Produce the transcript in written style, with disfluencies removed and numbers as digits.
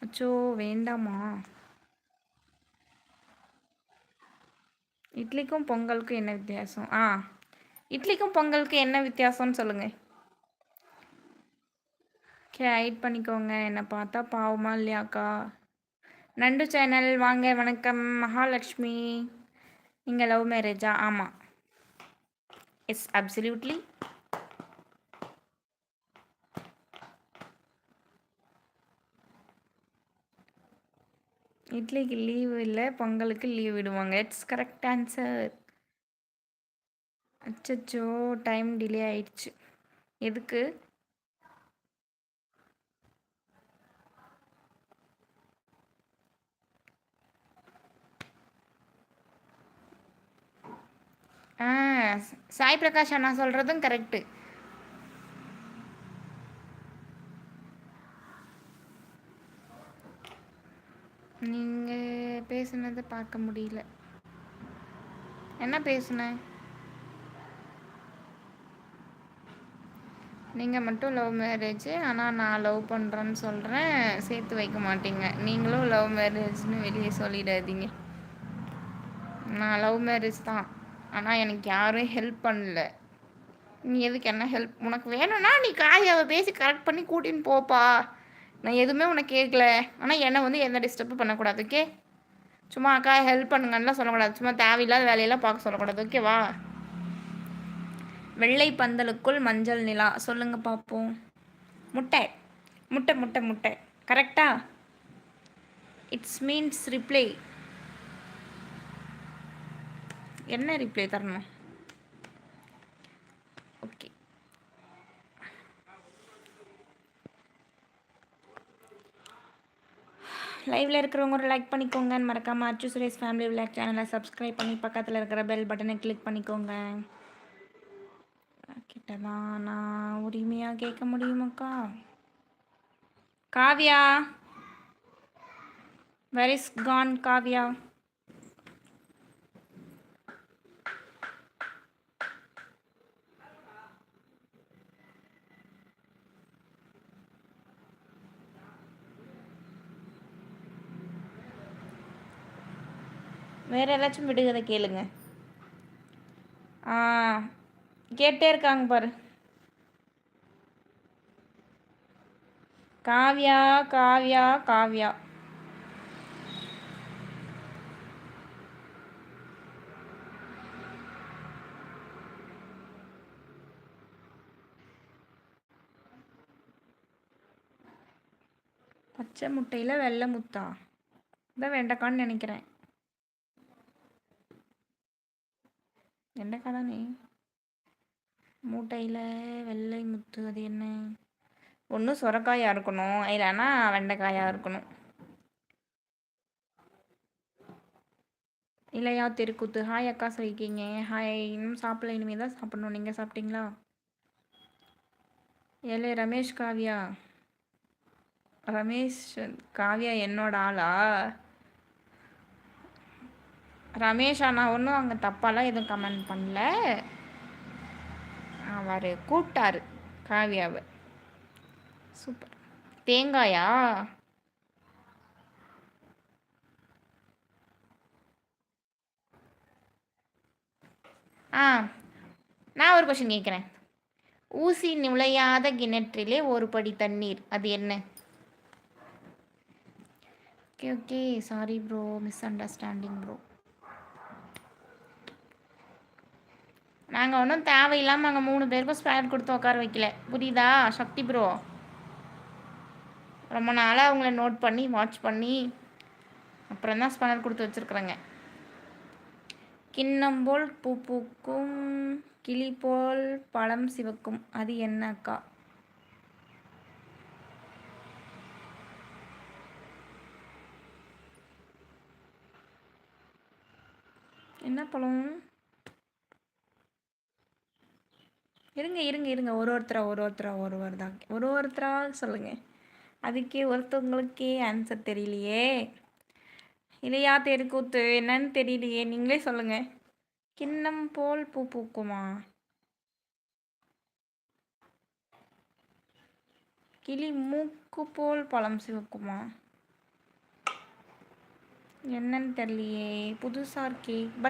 அச்சோ வேண்டாமா? இட்லிக்கும் பொங்கலுக்கும் என்ன வித்தியாசம்? இட்லிக்கும் பொங்கலுக்கும் என்ன வித்தியாசம்னு சொல்லுங்க. ஹைட் பண்ணிக்கோங்க. என்ன பார்த்தா பாவமா இல்லையாக்கா? நண்டு சேனல் வாங்க. வணக்கம். மகாலட்சுமி. நீங்கள் லவ் மேரேஜா? ஆமாம். Yes absolutely. இட்லிக்கு லீவு இல்லை, பொங்கலுக்கு லீவ் விடுவாங்க. It's correct answer. அச்சச்சோ டைம் டிலே ஆயிடுச்சு. எதுக்கு? சாய் பிரகாஷ் அண்ணா சொல்கிறதும் கரெக்டு. நீங்கள் பேசுனதை பார்க்க முடியல. என்ன பேசுனேன்? நீங்கள் மட்டும் லவ் மேரேஜ், ஆனால் நான் லவ் பண்ணுறேன்னு சொல்கிறேன், சேர்த்து வைக்க மாட்டீங்க. நீங்களும் லவ் மேரேஜ்னு வெளியே சொல்லிடாதீங்க. நான் லவ் மேரேஜ் தான், ஆனால் எனக்கு யாரும் ஹெல்ப் பண்ணல. நீ எதுக்கு என்ன ஹெல்ப்? உனக்கு வேணும்னா நீ காயாவை பேசி கரெக்ட் பண்ணி கூட்டின்னு போப்பா. நான் எதுவுமே உனக்கு கேட்கல. ஆனால் என்னை வந்து எந்த டிஸ்டர்பும் பண்ணக்கூடாது. ஓகே? சும்மா அக்கா ஹெல்ப் பண்ணுங்கன்னுலாம் சொல்லக்கூடாது. சும்மா தேவையில்லாத வேலையெல்லாம் பார்க்க சொல்லக்கூடாது. ஓகேவா? வெள்ளை பந்தலுக்குள் மஞ்சள் நிலா. சொல்லுங்க பார்ப்போம். முட்டை முட்டை முட்டை முட்டை. கரெக்டா? It's means reply. என்ன ரிப்ளை தரணும்? ஓகே. லைவில் இருக்கிறவங்க ஒரு லைக் பண்ணிக்கோங்க. மறக்காமல் அச்சு சுரேஷ் ஃபேமிலி விளையாட் சேனலை சப்ஸ்கிரைப் பண்ணி பக்கத்தில் இருக்கிற பெல் பட்டனை கிளிக் பண்ணிக்கோங்க. கிட்டதான் நான் உரிமையாக கேட்க முடியுமாக்கா? Kavya, where is gone Kavya? வேறு ஏதாச்சும் விடுகதை கேளுங்க. கேட்டே இருக்காங்க பாரு. காவ்யா காவ்யா காவ்யா. பச்சை முட்டையில் வெள்ளை முத்தா? இதான் வெண்டைக்கான்னு நினைக்கிறேன். வெண்டைக்காய் தானே? மூட்டையில் வெள்ளை முத்து, அது என்ன? ஒன்றும் சுரக்காயாக இருக்கணும், இல்லைன்னா வெண்டைக்காயாக இருக்கணும். இல்லையா தெருக்கூத்து. ஹாய் அக்கா சொல்லியிருக்கீங்க. ஹாய். இன்னும் சாப்பிடல, இனிமேல் தான் சாப்பிடணும். நீங்கள் சாப்பிட்டீங்களா? ஏலே ரமேஷ் காவ்யா. ரமேஷ் காவ்யா என்னோட ஆளா? ரமேஷ் அண்ணா ஒன்றும் அங்கே தப்பாலாம் எதுவும் கமெண்ட் பண்ணல. அவர் கூப்பிட்டாரு காவ்யாவை. சூப்பர். தேங்காயா? நான் ஒரு கொஷின் கேட்குறேன். ஊசி நுழையாத கிணற்றிலே ஒரு படி தண்ணீர், அது என்ன? Okay okay, sorry bro, miss understanding bro. நாங்கள் ஒன்றும் தேவையில்லாமல் அங்கே 3 பேருக்கும் ஸ்பேர் கொடுத்து உட்கார வைக்கல, புரியுதா சக்தி ப்ரோ? ரொம்ப நாளாக அவங்கள நோட் பண்ணி வாட்ச் பண்ணி அப்புறம் தான் ஸ்பேனர் கொடுத்து வச்சுருக்குறேங்க. கிண்ணம் போல் பூ பூக்கும், கிளி போல் பழம் சிவக்கும், அது என்னக்கா? என்ன பழம்? இருங்க இருங்க இருங்க, ஒருத்தரா சொல்லுங்கள். அதுக்கே ஒருத்தவங்களுக்கே ஆன்சர் தெரியலையே. இல்லையா தெருக்கூத்து என்னன்னு தெரியலையே, நீங்களே சொல்லுங்கள். கிண்ணம் போல் பூ பூக்குமா? கிளி மூக்கு போல் பழம் சிவக்குமா? என்னன்னு தெரியலையே, புதுசா இருக்கே. பட்